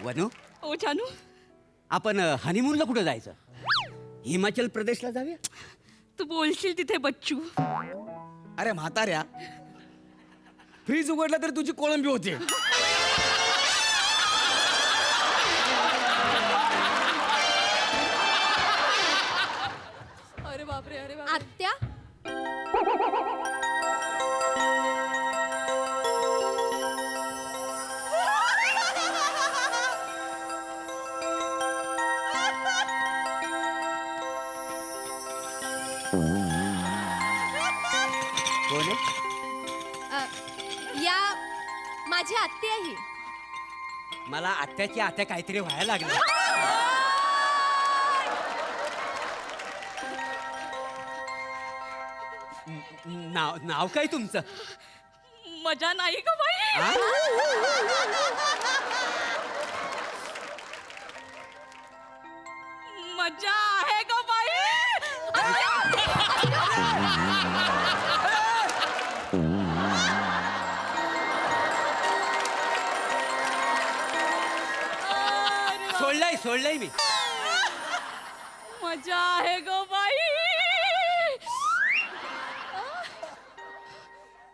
वनू, ओ जानू, आपण हनीमूनला कुठं जायचं? हिमाचल प्रदेशला जाऊया. तू बोलशील तिथे बच्चू. अरे म्हाताऱ्या, फ्रीज उघडला तरी तुझी कोळंबी होते. अरे बापरे, अरे आत्या कोण आहे? या माझी आत्या ही. मला आत्याची आत्या काहीतरी व्हायला लागलं. नाव नाव काय तुमचं? मजा नाही का बाई? आ? मजा आहे का बाई? सोडलंय मी. मजा आहे ग बाई.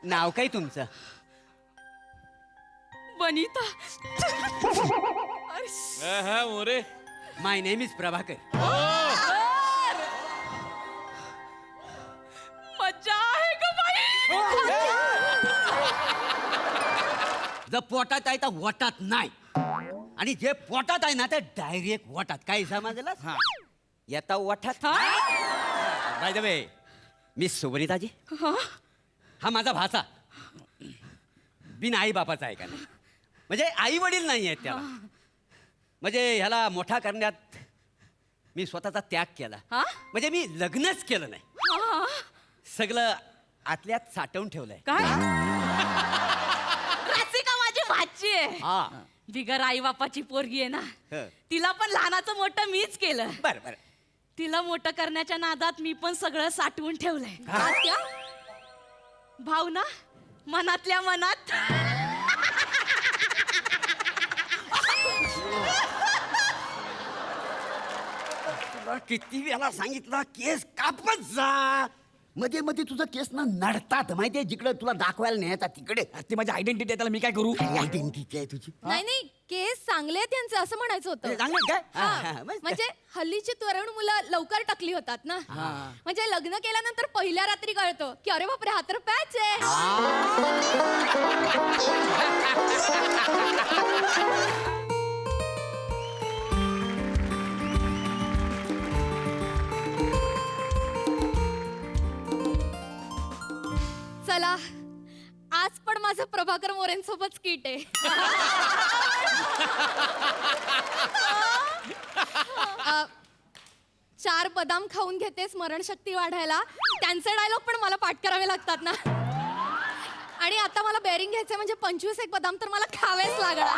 नाव काय तुमचं? बनिता. मोरे, माय नेम इज प्रभाकर. मजा आहे ग बाई. जर पोटात आहे तर वटात नाही, आणि जे पोटात आहे ना ते डायरेक्ट वटात. काय समजलं? येता वठात. बाय द वे, मिस सुबनीताजी, हा माझा भाचा. बिन आई बापाचा आहे का नाही, म्हणजे आई वडील नाही आहेत त्याला. म्हणजे ह्याला मोठा करण्यात मी स्वतःचा त्याग केला. हा? म्हणजे मी लग्नच केलं नाही, सगळं आतल्यात साठवून ठेवलंय. काय? रसिका माझी भाची आहे. हा, बिगर आई बापाची पोरगी आहे ना. हं. तिला पण लहानाचं मोठं मीच केलं. बरं बरं. तिला मोठं करण्याच्या नादात मी पण सगळं साठवून ठेवलंय. आत्या भावना मनातल्या मनात. तुला किती वेळा सांगितलं केस कापत जा. मध्ये मध्ये तुझं केस ना नडतात माहितीये, जिकडे तुला दाखवायला न्यायचा तिकडे. ती माझी आयडेंटिटी आहे, त्याला मी काय करू? आयडेंटिटी आहे तुझी. नाही नाही केस चांगले आहेत त्यांचे असं म्हणायचं होतं. चांगलं काय? हा, हा, हा, मस्त. म्हणजे हल्लीची तरुण मुलं लवकर टकली होतात ना. म्हणजे लग्न केल्यानंतर पहिल्या रात्री कळतं की अरे बापरे हा तर पॅच आहे. चला आज पण माझं प्रभाकर मोरेंसोबत स्किट आहे. चार बदाम खाऊन घेते स्मरणशक्ती वाढायला. त्यांचे डायलॉग पण मला पाठ करावे लागतात ना. आणि आता मला बेरिंग घ्यायचे म्हणजे 25 एक बदाम तर मला खावेच लागणार.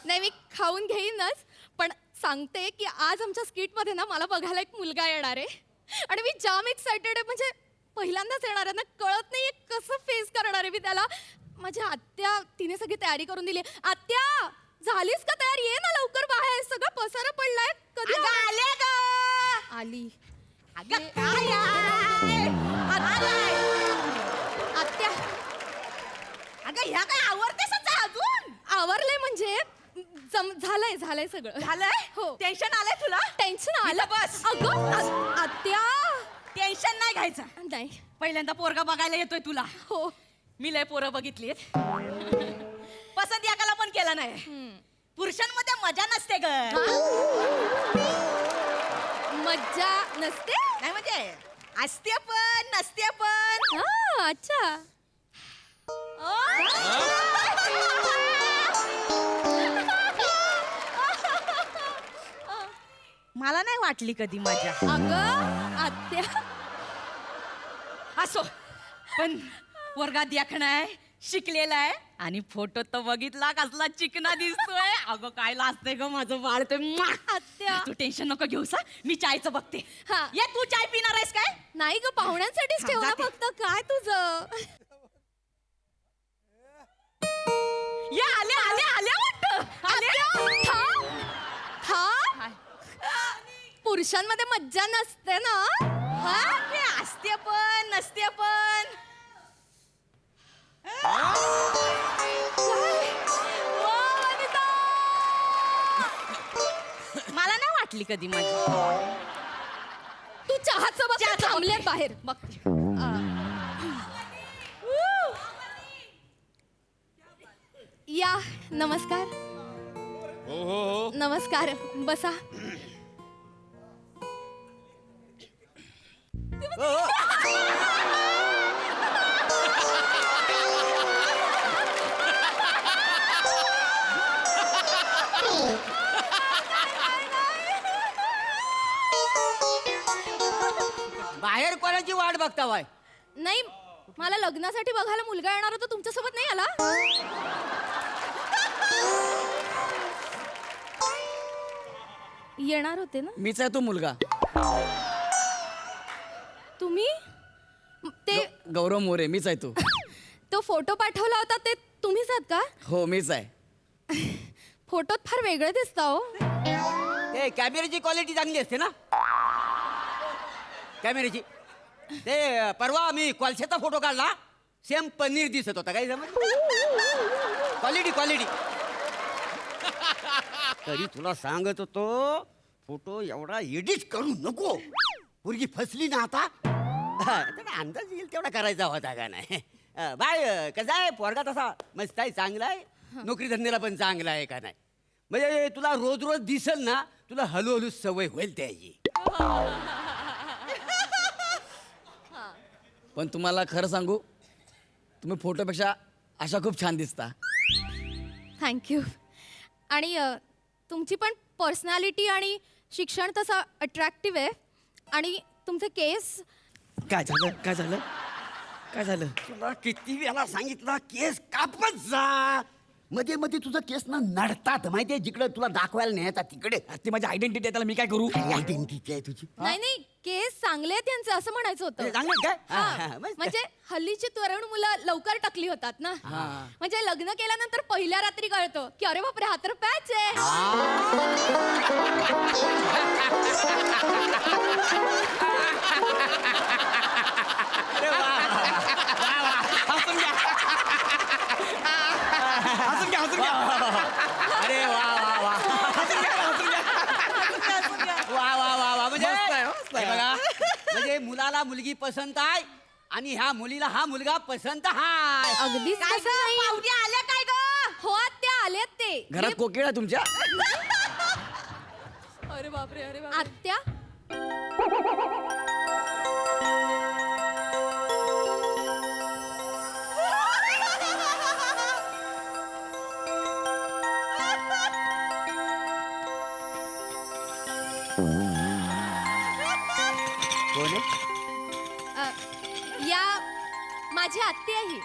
नाही मी खाऊन घेईनच, पण सांगते की आज आमच्या स्किट मध्ये ना मला बघायला एक मुलगा येणार आहे आणि मी जाम एक्साइटेड आहे. म्हणजे पहिल्यांदाच येणार आहे ना, कळत नाहीये कसं फेस करणार आहे मी त्याला. माझी आत्या तिने सगळी तयारी करून दिली. आत्या झालीस का तयार? ये ना लवकर बाहेर, सगळं पसारा पडलाय. कधी आले ग. आली अगं काय आत्या? अगं ह्या काय आवडतेस अजून? आवरलंय म्हणजे झालंय सगळं. झालंय? हो. टेन्शन आलंय तुला? टेन्शन आलं. बस. अगं आत्या टेन्शन नाही घ्यायचं. नाही. पहिल्यांदा पोरगा बघायला येतोय तुला. हो. मी लय पोरं बघितलीत. पसंत एकाला पण केला नाही. पुरुषांमध्ये मजा नसते ग. मज्जा नसते. नाही म्हणजे असते पण नसते पण. हा, अच्छा. मला नाही वाटली कधी मजा. अगं आत्या असो, पण पोरगा देखणा आहे, शिकलेला आहे आणि फोटो तर बघितला कसला चिकना दिसतोय. अगं काय लाजते ग माझं बाळ ते. आत्या तू टेन्शन नको घेऊस. मी चायचं बघते. हा. ये तू चाय पिणार आहेस काय? नाही ग पाहुण्यांसाठीच ठेव ना जाते. फक्त. काय तुझं? ये आले आल्या वाटतं आल्या. थांब. पुरुषांमध्ये मज्जा नसते ना. हा? हे असते पण नसते पण. मला नाही वाटली कधी मजा. तू चहाचं बघ थांबले बाहेर. बघते. या नमस्कार. नमस्कार बसा. बाहेर कोणाची वाट बघता वाय? नाही मला लग्नासाठी बघायला मुलगा येणार होता, तुमच्यासोबत नाही आला? येणार होते ना मीच आहे तो मुलगा. तुम्ही? ते गौरव मोरे मीच आहे तो. तो फोटो पाठवला होता ते तुम्हीच आहात का? हो मीच आहे. फोटोत फार वेगळे दिसता हो. ते कॅमेऱ्याची क्वालिटी चांगली असते ना कॅमेऱ्याची. ते परवा आम्ही कोळशाचा फोटो काढला, सेम पनीर दिसत होता. काही समज क्वालिटी. तरी तुला सांगत होतो फोटो एवढा एडिट करू नको. पोरगी फसली ना आता. तेवढा अंदाज येईल तेवढा करायचा होता का नाही. बाय कसा आहे पोरगा? तसा मस्त आहे, चांगला आहे, नोकरी धंद्याला पण चांगला आहे का नाही. म्हणजे तुला रोज रोज दिसल ना, तुला हळूहळू सवय होईल त्याची. पण तुम्हाला खरं सांगू, तुम्ही फोटोपेक्षा अशा खूप छान दिसता. थँक्यू. आणि तुमची पण पर्सनॅलिटी आणि शिक्षण तसं अट्रॅक्टिव्ह आहे. आणि तुमचे केस. काय झालं? तुला किती वेळा सांगितलं केस कापत जा. मध्ये मध्ये तुझं केस ना नडतात माहितीये, जिकडे तुला दाखवायला नाही येतात तिकडे. ती माझी आयडेंटिटी आहे, त्याला मी काय करू? आयडेंटिटी आहे तुझी. नाही केस चांगले आहेत यांचे असं म्हणायचं होतं. चांगले काय? हा, मस्त. म्हणजे हल्लीची तरुण मुलं लवकर टकली होतात ना. म्हणजे लग्न केल्यानंतर पहिल्या रात्री कळतं की अरे बापरे हा तर पॅच आहे. अरे वा म्हणजे हे बघा, म्हणजे मुलाला मुलगी पसंत आहे आणि ह्या मुलीला हा मुलगा पसंत हाय. अगदीच काय तसं गं, नाही. पाहुणे आल्या काय ग? हो आत्या आल्यात ते. घरात कोकिळ आहे तुमच्या? अरे बापरे आत्या. कोण आहे? या माझी आत्या आहे ही.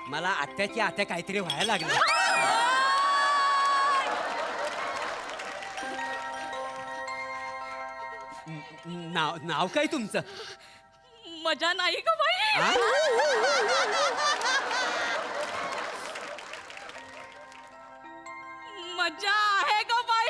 मला आत्याची आत्या काहीतरी व्हायला लागलं. नाव काय तुमचं? मजा नाही का बाई? आ? मजा आहे का बाई?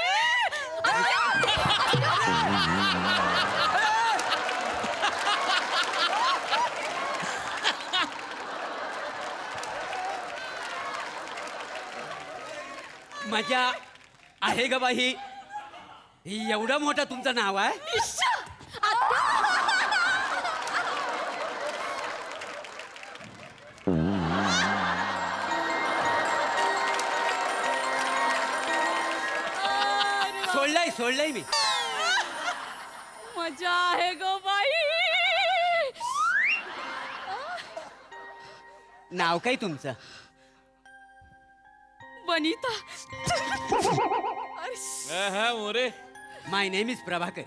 मजा आहे ग बाई. एवढं मोठं तुमचं नाव आहे? सोडलंय मी. मजा आहे ग बाई. नाव काय तुमचं? बनिता. मोरे. माय नेम इज प्रभाकर.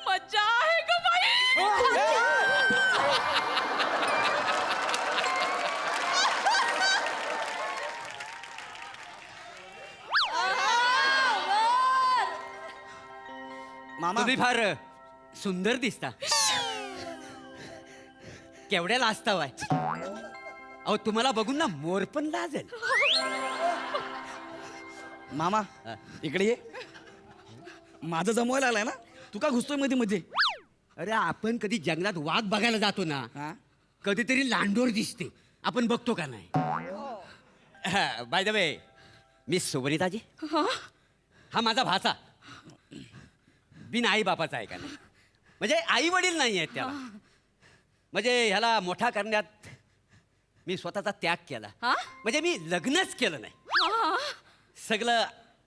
मजा आहे ग बाई. मामा तुम्ही फार सुंदर दिसता. केवढ्या लाजता वाय? अहो तुम्हाला बघून ना मोर पण लाजेल. मामा इकडे ये. माझं जमवायला आलाय ना, तू का घुसतोय मध्ये मध्ये? अरे आपण कधी जंगलात वाघ बघायला जातो ना, हा? कधीतरी लांडोर दिसते, आपण बघतो का नाही? बाय द वे, मिस सुवनिताजी, हा माझा भाचा बिन आई बापाचा आहे का नाही, म्हणजे आई वडील नाही आहेत त्याला. म्हणजे ह्याला मोठा करण्यात मी स्वतःचा त्याग केला. हा? म्हणजे मी लग्नच केलं नाही, सगळं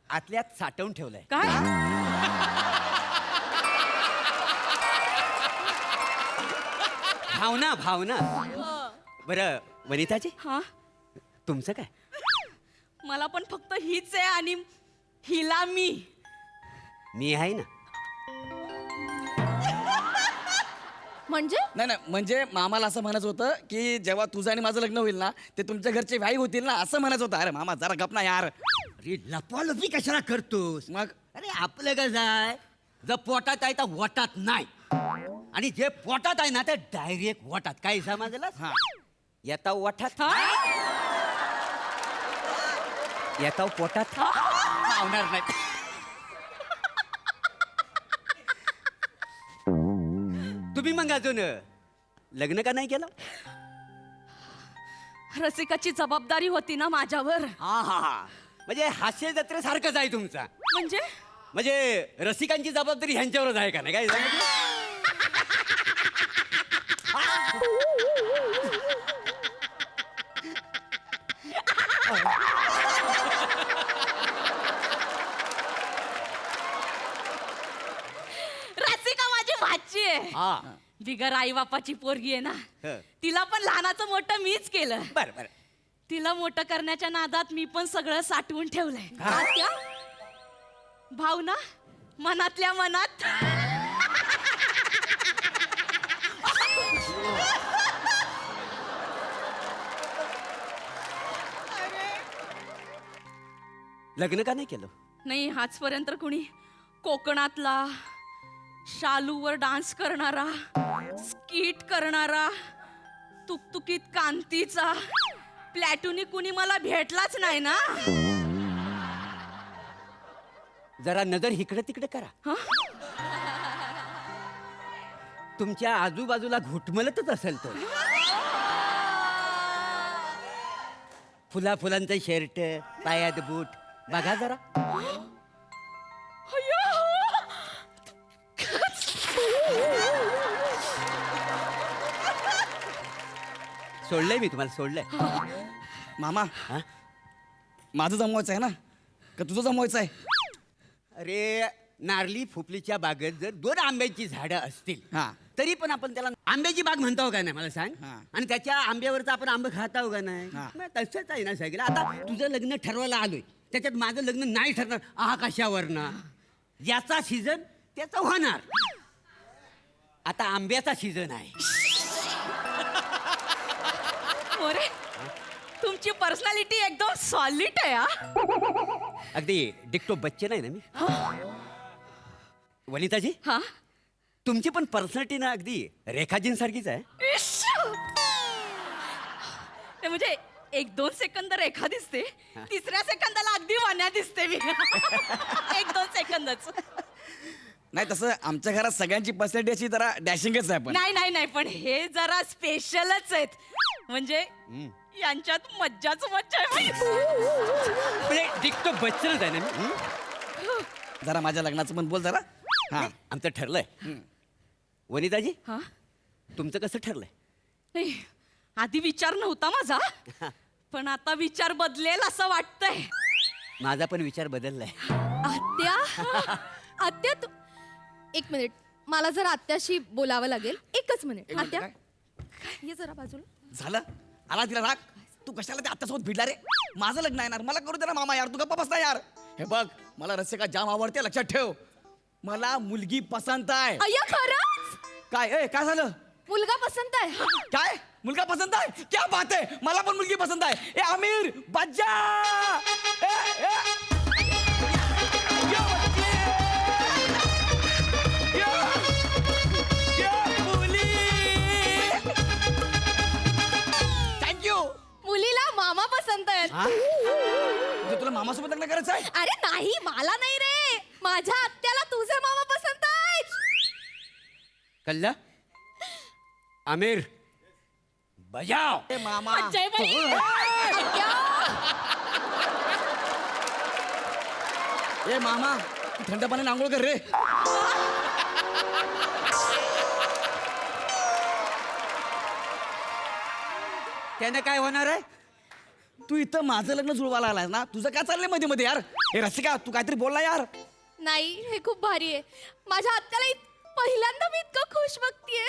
आतल्यात साठवून ठेवलंय. काय भावना भावना. बरं वनिताजी, हा? तुमचं काय? मला पण फक्त हीच आहे आणि हिला मी आहे ना. म्हणजे नाही नाही, म्हणजे मामाला असं म्हणायचं होतं की जेव्हा तुझं आणि माझं लग्न होईल ना, ते तुमच्या घरचे व्याई होतील ना, असं म्हणायचं होतं. अरे मामा जरा गप ना यार. अरे लपवालपी कशाला करतोस? मग अरे आपलं कसं आहे, जर पोटात आहे तर वटात नाही, आणि जे पोटात आहे ना ते डायरेक्ट वटात. काय समजलं? हा. येता वठात, येता पोटात आवणार नाही. तुम्ही मग अजून लग्न का नाही केलं? रसिकाची जबाबदारी होती ना माझ्यावर. हा हा हा, म्हणजे हास्य जत्रेसारखंच आहे तुमचा. म्हणजे म्हणजे रसिकांची जबाबदारी ह्यांच्यावरच आहे का नाही? काय रसिका माझी भाची आहे. हा, बिगर आई बापाची पोरगी आहे ना, हं. तिला पण लहानाचं मोठं मीच केलं. बरं बरं. तिला मोठं करण्याच्या नादात मी पण सगळं साठवून ठेवलंय. आत्या भावना मनातल्या मनात. लग्न का नाही केलं? नाही, आजपर्यंत कुणी कोकणातला शालूवर डान्स करणारा, स्कीट करणारा, तुकतुकीत कांतीचा, प्लॅटुनी कुणी मला भेटलाच नाही ना. जरा नजर इकडे तिकडे करा. हं? तुमच्या आजूबाजूला घुटमलतच असेल तो. फुलांचं शर्ट, पायात बूट, बघा जरा. अय्यो! सोडलंय मी तुम्हाला, सोडलंय. मामा हा? माझं जमवायचं आहे ना, का तुझं जमवायचं आहे? अरे नारली फुफलीच्या बागेत जर 2 आंब्याची झाडं असतील, हा. तरी पण आपण त्याला आंब्याची बाग म्हणतो का नाही मला सांग? हा. आणि त्याच्या आंब्यावरचं आपण आंबे खाता का नाही? हा. मग तसंच आहे ना सगळं. आता तुझं लग्न ठरवायला आलोय, त्याच्यात माझं लग्न नाही ठरणार, आहा कशावर ना. ज्याचा सीझन त्याचा होणार. आता आंब्याचा सीझन आहे. अरे, तुमची पर्सनॅलिटी एकदम सॉलिड आहे. हा? अगदी डिक्टो बच्चन आहे ना मी. वनिताजी, हा? तुमची पण पर्सनॅलिटी ना अगदी रेखाजींसारखीच आहे. इश्श! ते म्हणजे 1-2 सेकंद रेखा दिसते, तिसऱ्या सेकंदाला अगदी वाण्या दिसते मी. 1-2 सेकंदच. नाही तसं आमच्या घरात सगळ्यांची पर्सनॅलिटी अशी जरा डॅशिंगच आहे. पण नाही, पण हे जरा स्पेशलच आहेत. म्हणजे यांच्यात मज्जाच मज्जा आहे. म्हणजे डिक्टो बच्चनच आहे ना मी. जरा माझ्या लग्नाचं पण बोल जरा. हा. आमचं ठरलंय. वनिताजी, हा? तुमचं कसं ठरलंय? नाही, आधी विचार नव्हता माझा, पण आता विचार बदलेल असं वाटतंय. माझा पण विचार बदललाय. आत्या आत्या एक मिनिट, मला जरा आत्याशी बोलावं लागेल. एकच मिनिट. एक मिनिट, आत्या काय? ये जरा बाजूला. झालं? आला तिला राग? तू कशाला ते आत्तासोबत भिडला रे? माझं लग्न आहे ना, मला करू दे ना मामा यार. तू गप्पा बसता यार. हे बघ, मला रसिका जाम आवडते, लक्षात ठेव. मला मुलगी पसंत आहे. अय्या खरंच काय झालं? मुलगा पसंत आहे. काय मुलगा पसंत आहे? क्या बात आहे, मला पण मुलगी पसंत आहे. ए आमिर बज्जा, ए, ए. यो, यो, यो, मुली. थँक्यू. मामा पसंत आहेत. म्हणजे तुला मामासोबत लग्न करायचं आहे? अरे नाही, मला नाही रे, माझ्या आत्याला तुझे मामा पसंत आहेत. कल्ला आमिर बजाव. ए मामा जय बाई. आत्या. ए मामा तू थंड पाण्याने आंघोळ कर रे. त्याने काय होणार आहे? तू इथं माझं लग्न जुळवायला आलाय ना, तुझं काय चाललंय मध्ये मध्ये यार? हे रसिका तू काहीतरी बोलला यार. नाही, हे खूप भारी आहे. माझ्या आत्याला पहिल्यांदा मी इतकं खुश बघतीये.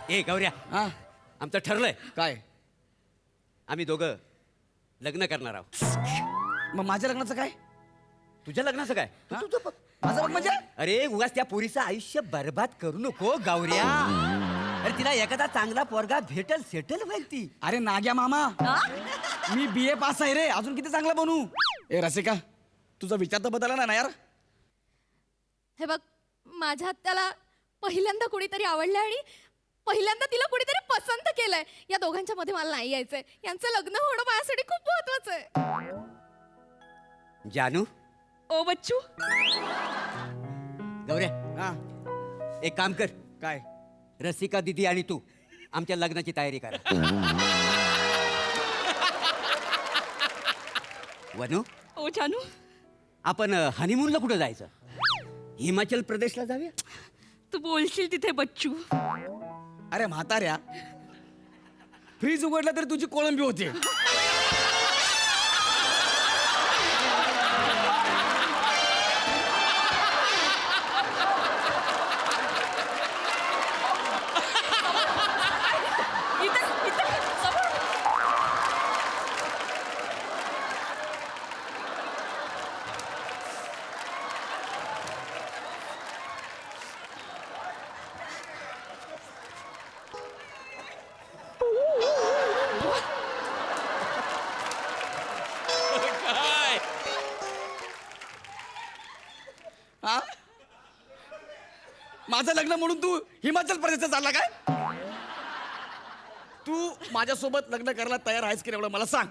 ए गौऱ्या, हा आमचं ठरलंय, काय? आम्ही दोघं लग्न करणार आहोत. मग माझ्या लग्नाचं काय? तुझ्या लग्नाचं काय? हा? माझं बघ म्हणजे अरे उगाच त्या पोरीचं आयुष्य बर्बाद करू नको गौऱ्या. अरे तिला एखादा चांगला पोरगा भेटल, सेटल होईल ती. अरे नाग्या मामा, मी BA पास आहे रे, अजून किती चांगलं बनू. ए रसिका तुझा विचार तर बदलला ना यार. हे बघ, माझ्या आत्याला पहिल्यांदा कुणीतरी आवडलं आणि पहिल्यांदा तिला कुणीतरी पसंत केलंय. या दोघांच्या मध्ये मला नाही यायचंय. यांचं लग्न होणं माझ्यासाठी खूप महत्वाचं आहे. जानू, ओ बच्चू, गौऱ्या हा एक काम कर, काय? रसिका दीदी आणि तू आमच्या लग्नाची तयारी करा. वनू, ओ जानू, आपण हनीमूनला कुठं जायचं? हिमाचल प्रदेशला जाऊया. तू बोलशील तिथे बच्चू. अरे म्हाताऱ्या, फ्रीज उघडला तरी तुझी कोळंबी होते. हा माझं लग्न म्हणून तू हिमाचल प्रदेशचा चालला काय? तू माझ्यासोबत लग्न करायला तयार आहेस की नाही एवढं मला सांग.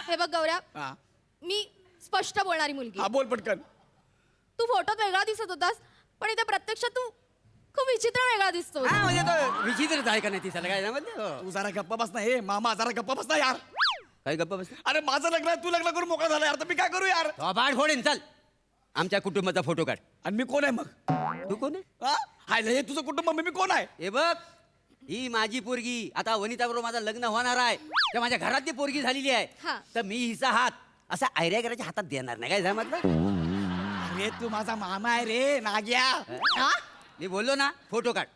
हे बघ गौऱ्या, हा मी स्पष्ट बोलणारी मुलगी. हा बोल पटकन. तू फोटोत वेगळा दिसत होतास, पण इथे प्रत्यक्षात तू खूप विचित्र वेगळा दिसतो. हा म्हणजे तो विचित्रच आहे का नाही ती सगळं काय समजलं? तू जरा गप्पा बस ना. हे मामा जरा गप्पा बस ना यार. काय गप्पा बस. अरे माझं लग्न आहे, तू लग्न करून मोकळा झाला यार, तर मी काय करू यार? बाड फोडेन. चल आमच्या कुटुंबाचा फोटो काढ. आणि मी कोण आहे मग? तू कोण आहे? हा? हाय हे तुझं कुटुंब, मी कोण आहे? हे बघ, ही माझी पोरगी. आता वनिता बरोबर माझं लग्न होणार आहे, तर माझ्या घरातली पोरगी झालेली आहे. हा. तर मी हिचा हात असा आयऱ्या करायच्या हातात देणार नाही. काय समजलं? अरे तू माझा मामा आहे रे नाग्या. हा? मी बोललो ना, फोटो काढ.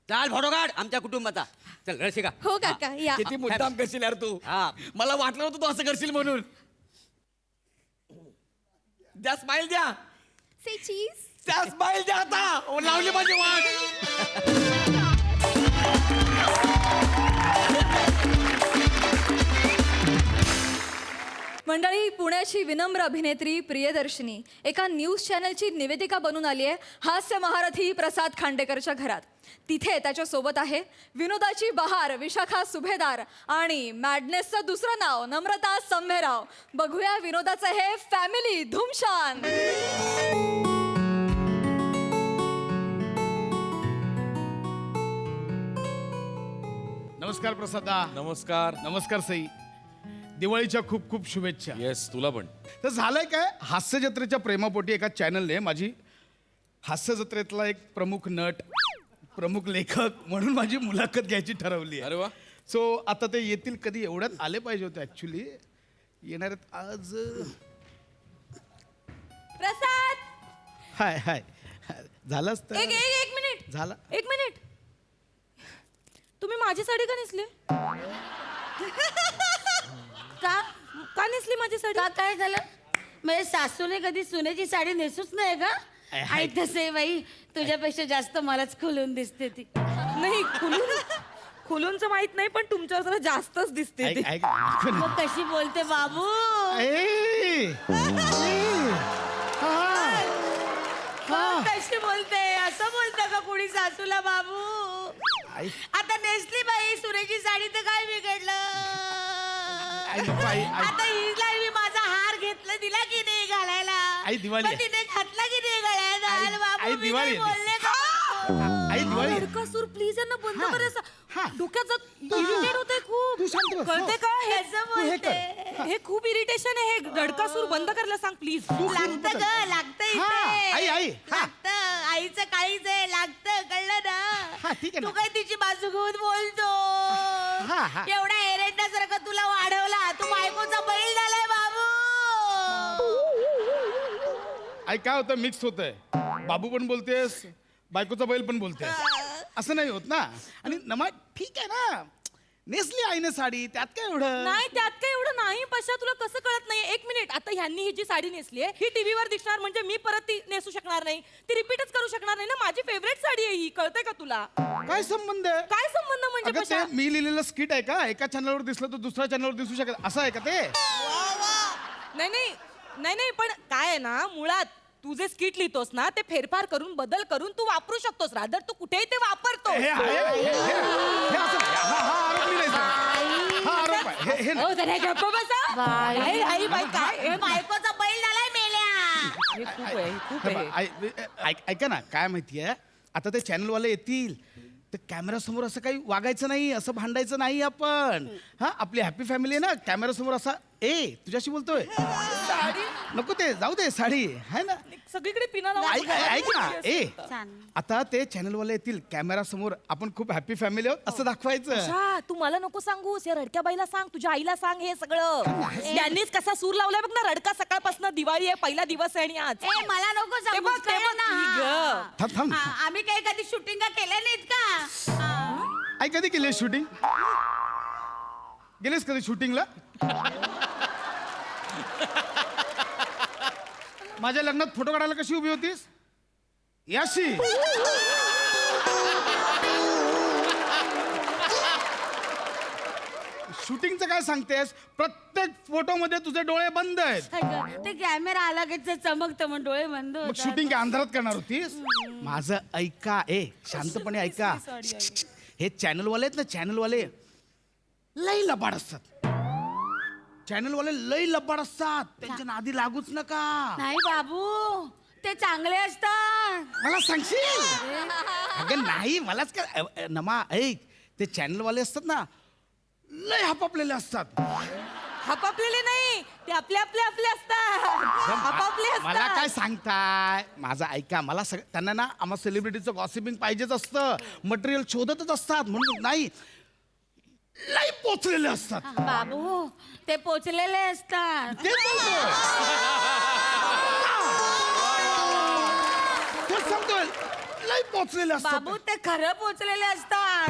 चाल फोटो काढ आमच्या कुटुंबाचा. चल रसिका. हो काका, या. किती मुद्दाम करशील यार तू. हा. मला वाटलं नव्हतं तू असं करशील म्हणून. द्या स्माइल द्या. से चीज. त्या स्माइल द्या आता. ओ, लावली माझी वाट. मंडळी, पुण्याची विनम्र अभिनेत्री प्रियदर्शिनी एका न्यूज चॅनलची निवेदिका बनून आली आहे हास्य महारथी प्रसाद खांडेकरच्या घरात. तिथे त्याच्या सोबत आहे विनोदाची बहार विशाखा सुभेदार आणि मॅडनेसचं दुसरं नाव नम्रता संभेराव. बघूया विनोदाचं हे फॅमिली धुमशान. नमस्कार प्रसादा. नमस्कार. नमस्कार सई. दिवाळीच्या खूप खूप शुभेच्छा. येस तुला पण. तर झालंय काय, हास्य जत्रेच्या प्रेमापोटी एका चॅनलने माझी हास्य जत्रेतला एक प्रमुख नट, प्रमुख लेखक म्हणून माझी मुलाखत घ्यायची ठरवली आहे. अरे वा. सो आता ते येतील कधी, एवढ्यात आले पाहिजे होते ऍक्च्युली. येणार आहेत आज. प्रसाद, हाय हाय. झालं असतं. एक मिनिट. झालं. एक मिनिट. तुम्ही माझी साडी का नेसली? का का नेसली माझी साडी? का काय झालं? म्हणजे सासूने कधी सुनेची साडी नेसूच नाही का? आई तसे बाई तुझ्यापेक्षा जास्त मलाच खुलून दिसते ती. नाही, खुलूनचं माहित नाही, पण तुमच्यावर जरा जास्तच दिसते ती. ऐक ऐक. मग कशी बोलते बाबू? ए, कशी बोलते? असं बोलतं का कुणी सासूला बाबू? आई. आता नेसली बाई सुनेची साडी तर काय बिघडलं आई, नको, आई. आता हिला मी माझा हार घेतला दिला की नाही घालायला आई, दिवाळी आहे. पण तिने घातला की नाही गळ्यात बाबू आई, मी दिवाळी काही आहे. बोलले का आई दिवाळी आहे. रडकासूर प्लीज यांना बंद हा. कर हा. डोक्यात इरिटेट होतंय खूप तू शांत बस. कळते का हे कसं तू हे बोलते हे खूप इरिटेशन आहे हे रडकासूर बंद करायला सांग प्लीज लागतं ग लागतं हा, आई, आई, इथे हा. लागतं आईचं काळीच आहे लागतं कळलं हा, ना ठीक आहे ना. तू काय तिची बाजू घेऊन बोलतो हा, हा. एवढा एरंडासारखं तुला वाढवला तू बायकोचा बैल झालाय बाबू आई काय होतं मिक्स होतंय बाबू पण बोलतेस बायकोचा बैल पण बोलतेस असं नाही होत ना आणि नमा ठीक आहे ना नेसली आईने साडी त्यात काय एवढं नाही त्यात काय एवढं नाही पशा तुला कसं कळत नाही एक मिनिट आता ह्यांनी ही जी साडी नेसली आहे ही टीव्हीवर दिसणार म्हणजे मी परत ती नेसू शकणार नाही ती रिपीटच करू शकणार नाही ना माझी फेवरेट साडी आहे ही कळतंय का तुला काय संबंध आहे काय संबंध म्हणजे अगं पशा ते मी लिहिलेलं स्किट आहे का एका चॅनलवर दिसलं तर दुसऱ्या चॅनलवर दिसू शकत असं आहे का ते नाही नाही नाही नाही पण काय आहे ना मुळात तू जे स्किट लिहितोस ना ते फेरफार करून बदल करून तू वापरू शकतोस रादर तू कुठेही ते वापरतो हे आहे, हे असं नाही. हा आरोप मी नाही सांगत. हा आरोप आहे हे नाही. हो जरा गप्प बसा काय आई बाई काय हे बायकोचा बैल झालाय मेल्या हे खूप आहे खूप हे आहे बघ, ऐका ना काय माहितीये आता ते चॅनलवाले येतील ते कॅमेरा समोर असं काही वागायचं नाही असं भांडायचं नाही आपण हा आपली हॅपी फॅमिली आहे ना कॅमेरा समोर असा ए तुझ्याशी बोलतोय नको ते जाऊ दे साडी आहे ना सगळीकडे पिना लावून ऐक ना ए छान. आता ते चॅनलवाले येतील कॅमेरा समोर आपण खूप हॅपी फॅमिली आहोत असं दाखवायचं अच्छा, तू मला नको सांगूस या रडक्या बाईला सांग तुझ्या आईला सांग हे सगळं त्यांनीच कसा सूर लावलाय बघ ना रडका सकाळपासून दिवाळी आहे पहिला दिवस आहे आणि आज ए मला नको ते बघ, ते बघ, ही गं. थांब थांब आम्ही काही कधी शूटिंग केल्या नाहीत का आई कधी केली शूटिंग गेलीस कधी शूटिंगला माझ्या लग्नात फोटो काढायला कशी उभी होतीस याशी शूटिंगचं काय सांगतेस प्रत्येक फोटो मध्ये तुझे डोळे बंद आहेत ते कॅमेरा आला की ते चमकतं मग डोळे बंद मग होतात. शूटिंग काय अंधारात करणार होतीस माझं ऐका शांतपणे ऐका हे चॅनलवाले आहेत ना चॅनलवाले लई लबाड असतात चॅनलवाले लई लबाड असतात त्यांच्या नादी लागूच नका नाही बाबू ते चांगले असतात मला सांगशील अगं नाही मलाच काय नमा ऐक ते चॅनलवाले असतात ना लय हापापलेले असतात हापापलेले नाही ते आपले असतात हापापले मला काय असतात सांगताय माझं ऐका मला त्यांना ना आम्हा सेलिब्रिटीचं गॉसिपिंग पाहिजेच असतं मटेरियल शोधतच असतात म्हणून नाही लय पोचलेले असतात बाबू ते पोचलेले असतात ते बोलतोय. तेच सांगतोय लय पोचलेले असतात बाबू ते खरं पोचलेले असतात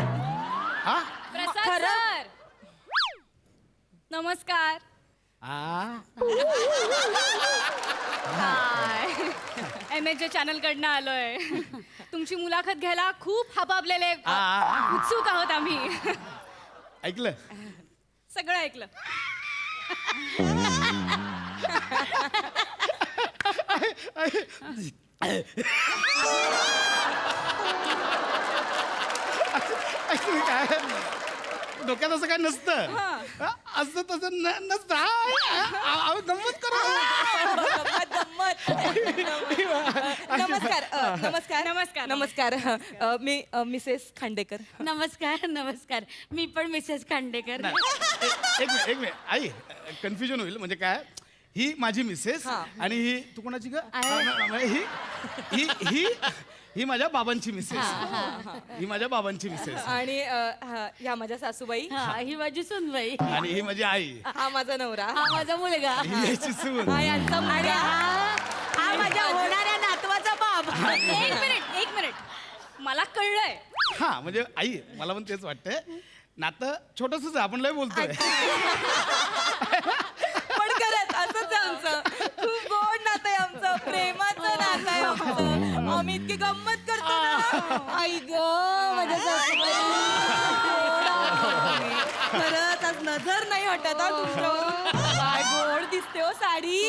हा प्रसाद खरं? सर नमस्कार MHJ चॅनल कडनं आलोय तुमची मुलाखत घ्यायला खूप हापापलेले उत्सुक आहोत आम्ही ऐकलं सगळं ऐकलं ऐकलं काय डोक्यात असं काय नसतं हा, असं तसं नसतं अहो, गंमत करा गंमत नमस्कार नमस्कार नमस्कार नमस्कार मी मिसेस खांडेकर नमस्कार नमस्कार मी पण मिसेस खांडेकर एक मिनिट आई कन्फ्युजन होईल म्हणजे काय ही माझी मिसेस आणि ही तू कोणाची ग ही ही ही ही माझ्या बाबांची मिसेस ही माझ्या बाबांची मिसेस आणि ह्या माझ्या सासूबाई हा ही माझी सुनबाई आणि ही माझी आई हा माझा नवरा हा माझा मुलगा ही याची सून हा यांचा आणि मुलगा हा माझ्या होणाऱ्या नातवाचा बाप एक मिनिट मला कळलंय हा म्हणजे आई मला पण तेच वाटतंय नातं छोटसच आपण लय बोलतोय पण खरंच असंच आहे आमचं खूप गोड नातं आहे आमचं प्रेमाचं नातं आहे आमचं आम्ही इतकी गंमत करतो ना आई ग माझ्या सासूबाई. खरंच आज नजर नाही हटत हा तुमच्यावर काय गोड दिसते हो साडी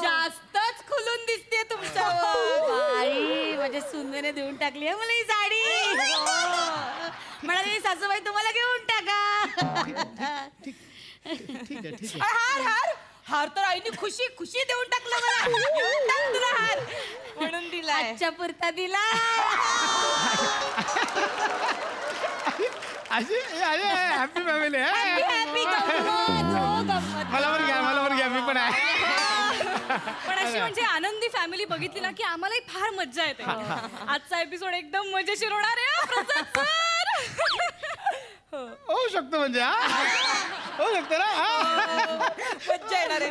जास्तच खुलून दिसते तुमच्यावर आई माझ्या सुनेने देऊन टाकली आहे मला ही साडी मला सासूबाई तुम्हाला घेऊन टाका. ठीक आहे हार हार हार तर आईने खुशी खुशी देऊन टाकलं मला. देऊन टाक तुला हार म्हणून दिलाय. आजच्या पुरता दिला. अशी हॅपी फॅमिली आहे. Happy गंमत, हो गंमत. मला पण घ्या मी पण आहे. पण अशी म्हणजे आनंदी फॅमिली बघितली ना की आम्हालाही फार मज्जा येते. आजचा एपिसोड एकदम मजेशीर होणार आहे हा, प्रसाद सर. होऊ शकतो म्हणजे होऊ शकतो ना. मज्जा येणार आहे.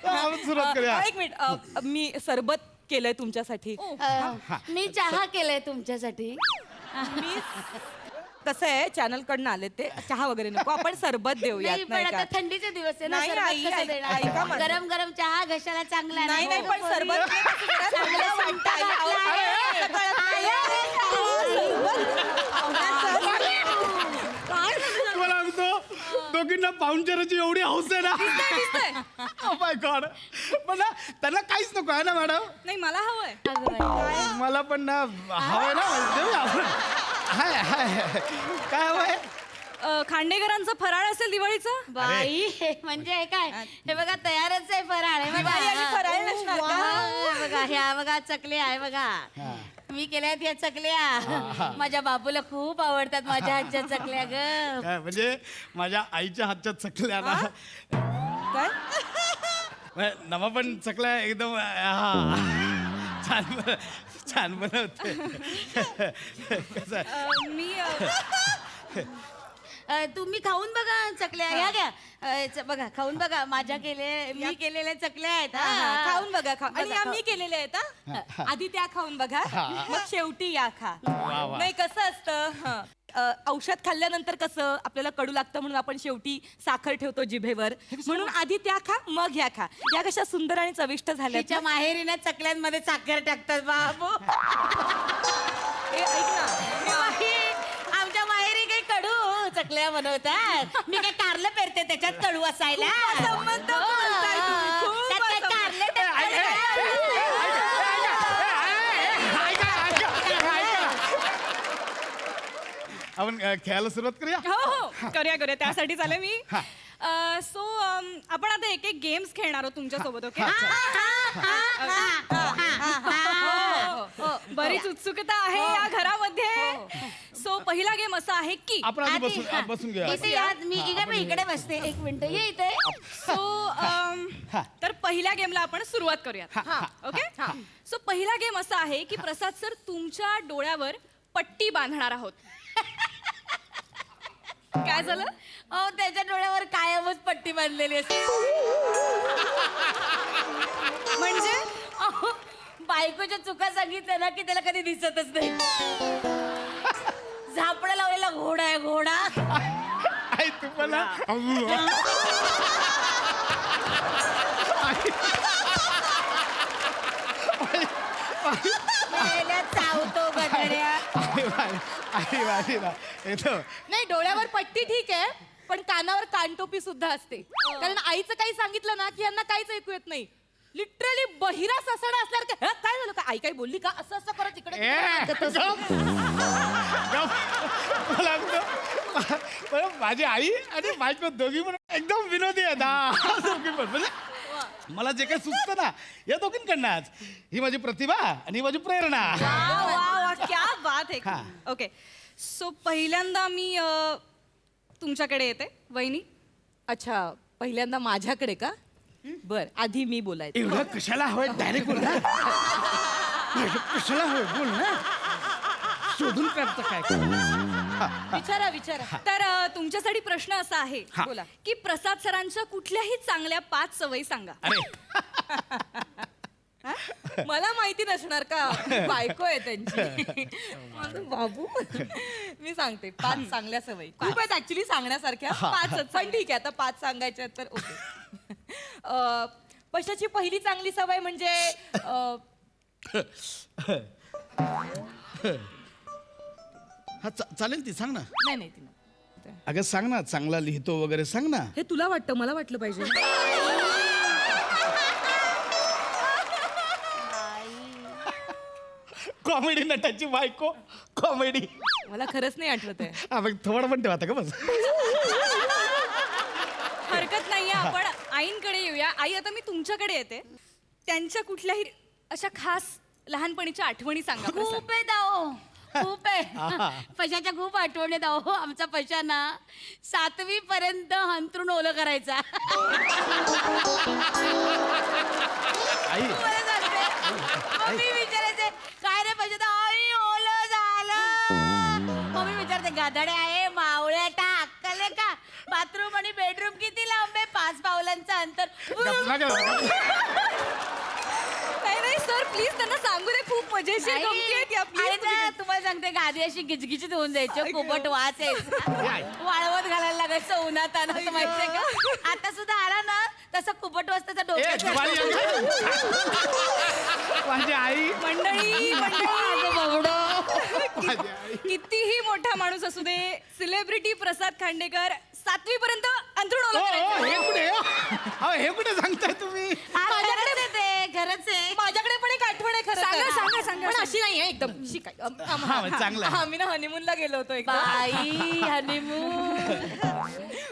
आपण सुरुवात करूया. एक मिनिट मी सरबत केलंय तुमच्यासाठी. मी चहा केलाय तुमच्यासाठी. मी कसं आहे चॅनल कडनं आले ते चहा वगैरे नको आपण सरबत देऊयात नाही पण नाही आता का? थंडीचे दिवस आहे ना, नाही, सरबत आई, कसं ऐका देणार? माझं. गरम गरम चहा घशाला चांगला नाही नाही पण सरबत चांगलं वाटतं आई. तुम्हाला सांगतो दोघींना पाहुणचाराची एवढी हौस आहे ना. Oh my God. पण ना त्यांना काहीच नको आहे ना मॅडम. नाही मला हवंय. मला पण ना हवंय ना देऊया आपण. हाय काय हवंय. खांडेकरांचं फराळ असेल दिवाळीचं. बाई म्हणजे हे काय हे बघा तयारच आहे फराळ आहे बघा. बाई, आणि फराळ नसणार का? वाह, बघा ह्या बघा चकल्या आहे बघा. मी केल्यात या चकल्या. माझ्या बाबूला खूप आवडतात माझ्या हातच्या चकल्या ग. काय म्हणजे माझ्या आईच्या हातच्या चकल्या ना. काय नमा पण चकल्या एकदम छान बनवते. कसं आहे? मी तुम्ही खाऊन बघा चकल्या ह्या घ्या. बघा खाऊन बघा माझ्या मी केलेल्या चकल्या आहेत. खाऊन बघा आणि आम्ही केलेले आहेत हा. आधी त्या खाऊन बघा मग शेवटी या खा. वा. नाही कसं असतं औषध खाल्ल्यानंतर कसं आपल्याला कडू लागतं म्हणून आपण शेवटी साखर ठेवतो जिभेवर म्हणून आधी त्या खा मग ह्या खा. या कशा सुंदर आणि चविष्ट झाल्या तिच्या माहेरीने चकल्यांमध्ये साखर टाकतात बाबू. ऐक ना बाई, आमच्या माहेरी काही कडू चकल्या बनवतात. मी काय कारलं पेरते त्याच्यात कडू असायला. संबंध बोलताय तुम्ही, खूप त्यात काय कारलं आपण खेळायला सुरुवात करूया. हो करूया त्यासाठी चालेल मी. सो आपण आता एक एक गेम्स खेळणार आहोत तुमच्या सोबत. ओके बरीच उत्सुकता आहे या घरामध्ये. सो पहिला गेम असा आहे की आपण आधी बसून घेऊया. मी इकडे बसते एक मिनिट ये इथे. सो तर पहिल्या गेमला आपण सुरुवात करूयात. ओके सो पहिला गेम असा आहे की प्रसाद सर तुमच्या डोळ्यावर पट्टी बांधणार आहोत. काय झालं. त्याच्या डोळ्यावर कायमच पट्टी बांधलेली असते. म्हणजे बायकोच्या चुका सांगितल्या ना की त्याला कधी दिसतच नाही. झापडं लावलेला घोडा आहे घोडा. आई तुम्हाला चावतो गडऱ्या. येतो. नाही डोळ्यावर पट्टी ठीक आहे पण कानावर कानटोपी सुद्धा असते. कारण आईचं काही सांगितलं ना की यांना काहीच ऐकू येत नाही. लिटरली बहिरा ससाडा असणार का. काय झालं का आई काही बोलली का असं असं करत इकडे माझी आई आणि बायको दोघी पण एकदम विनोदी आहेत. दोघी पण म्हणजे मला जे काही सुचतं ना या दोघींकडनंच. ही माझी प्रतिभा आणि ही माझी प्रेरणा. क्या बात आहे. ओके सो पहिल्यांदा मी तुमच्याकडे येते वहिनी. अच्छा पहिल्यांदा माझ्याकडे का. बर आधी मी बोलायचं. एवढं कशाला हवंय डायरेक्ट बोल ना. कशाला हवंय बोल ना. शोधून काढतं काय. विचारा. तर तुमच्यासाठी प्रश्न असा आहे बोला की प्रसाद सरांच्या कुठल्याही चांगल्या 5 सवयी सांगा. मला माहिती नसणार का बायको आहे त्यांची. बाबू मी सांगते 5 चांगल्या सवयी. खूप आहेत ऍक्च्युली सांगण्यासारख्या 5च पण ठीक आहे आता 5 सांगायच्या तर ओके. पशाची पहिली चांगली सवय म्हणजे चालेल ती सांग ना. नाही ती अगं सांग ना चांगला लिहितो वगैरे सांग ना. हे तुला वाटतं मला वाटलं पाहिजे. कॉमेडी नटाची बायको कॉमेडी. मला खरंच नाही आठवत आहे. हा मग थोडं पण ठेवा आता का बस. हरकत नाहीये, आपण आईंकडे येऊया. आई, आता मी तुमच्याकडे येते. त्यांच्या कुठल्याही अशा खास लहानपणीच्या आठवणी सांगा प्रसाद. खूप आहे दाओ, खूप आहे. पशाच्या खूप आठवणी दाओ. आमचा पशा ना 7वी पर्यंत हंतरून ओलं करायचा. आई मला सांगते, मम्मी विचारायचे काय रे पशा, आई ओलं झालं. मम्मी विचारते गाधडे आहे, मावळ्या टा अक्कल आहे का? बाथरूम आणि बेडरूम किती लांब आहे? 5 पावलांचं अंतर. गप्पा कर. नाही सर, प्लीज त्यांना सांगू दे. खूप मजेशीर आई, गमती आहेत या. आणि Please ना, तुम्हाला सांगते गादी अशी गिचगिचीत होऊन जायची. कोबट वास यायचा. वाळवत घालायला लागायचं उन्हात आणत, माहितीये का? आता सुद्धा आला ना तसा कुबट वास त्याचा डोक्यात दिवाळी माझी आई मंडळी माझं बावडं. कितीही मोठा माणूस असू दे, सेलिब्रिटी प्रसाद खांडेकर 7वी पर्यंत अंथरूण ओलं करायचे. हे कुठे अहो, हे कुठे सांगताय तुम्ही? हा, खरंच आहे ते, खरंच आहे. माझ्याकडे पण एक आठवण आहे खरं सांगा, तर. सांगा, सांगा, पण अशी नाही आहे एकदम. अशी काय हा, मग चांगलं आहे. आम्ही ना हनीमूनला गेलो होतो एकदा. बाई हनीमून.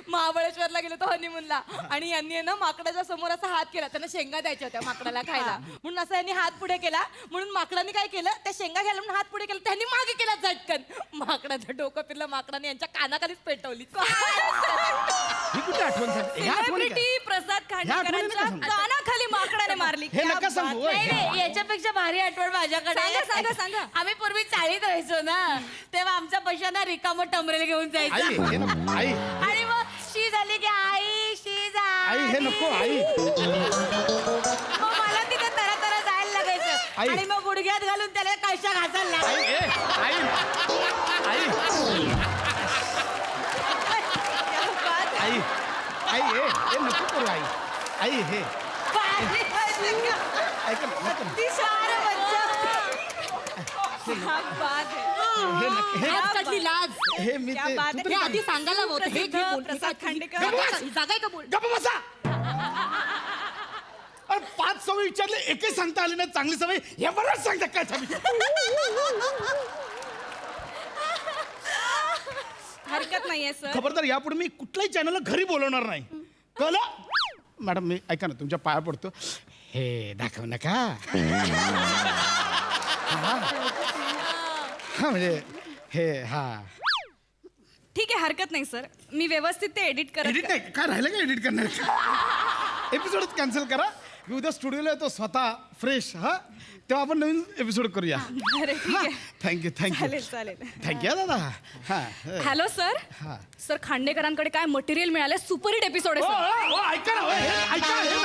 महाबळेश्वरला गेलो होतो हनीमूनला आणि यांनी आहे ना माकडाच्या समोर असा हात केला. त्यांना शेंगा द्यायच्या होत्या माकडाला खायला म्हणून असं यांनी हात पुढे केला. म्हणून माकडाने काय केलं, त्या शेंगा घ्यायला म्हणून हात पुढे केला, त्यांनी मागे केला झटकन. माकडाचं डोकं फिरलं, माकडाने यांच्या कानाखालीच पेटवली. ही कुठे आठवण सांगते? ह्या आठवणी काय? सेलिब्रिटी प्रसाद आठवणी नका खांडेकरांच्या सांगू. कानाखाली माकडाने मारली. हे क्या नका सांगू, बात. होय. नाही, नाही, याच्यापेक्षा भारी आठवण माझ्याकडे आहे. सांगा, सांगा, सांगा. आम्ही पूर्वी चाळीत राहायचो ना, तेव्हा आमचा पैसा ना रिकामं टमरेल घेऊन आई जायचा. हे नको आई आणि मग शी झाली की आई शी जा. आई हे नको आई मग मला तिथे तरा तरा जायला लागायचं. आई. आणि मग गुडघ्यात घालून त्याला कशा घासायला आई लागायचं. आई आई आई आई हे नको करू आई आई हे ऐक ना, नको ना. क्या बात है. हे नको हे लाज काढली, लाज. हे मी ते बात तू आहे. तरी हे काय- आधी सांगायला होतं. हे घे बोल. प्रसाद खांडेकर. गप्प बस. जागा आहे का बोल. गप्प बसा. अरे 5 सवयी विचारले, एकही सांगता आली नाही चांगली सवय. हे बरंच सांगता काय सवयी? हरकत नाहीये सर. खबरदार यापुढे मी कुठल्याही चॅनलला घरी बोलवणार नाही, कळलं? मॅडम मी ऐका ना, तुमच्या पाया पडतो. हे दाखव नका. हा म्हणजे हे हा ठीक आहे, हरकत नाही सर. मी व्यवस्थित ते एडिट करत एडिट नाही काय राहिलं का एडिट करणार? एपिसोडच कॅन्सल करा. मी उद्या स्टुडिओला येतो स्वतः फ्रेश. हा तेव्हा आपण नवीन एपिसोड करूया. अरे ठीक आहे. थँक्यू थँक्यू चालेल चालेल. थँक्यू दादा. हा हॅलो सर. हा. सर खांडेकरांकडे काय मटेरियल मिळालं? सुपरहिट एपिसोड आहे ओ, सर. ओ, ओ, ऐका ना, ओ, हे, ऐका हे.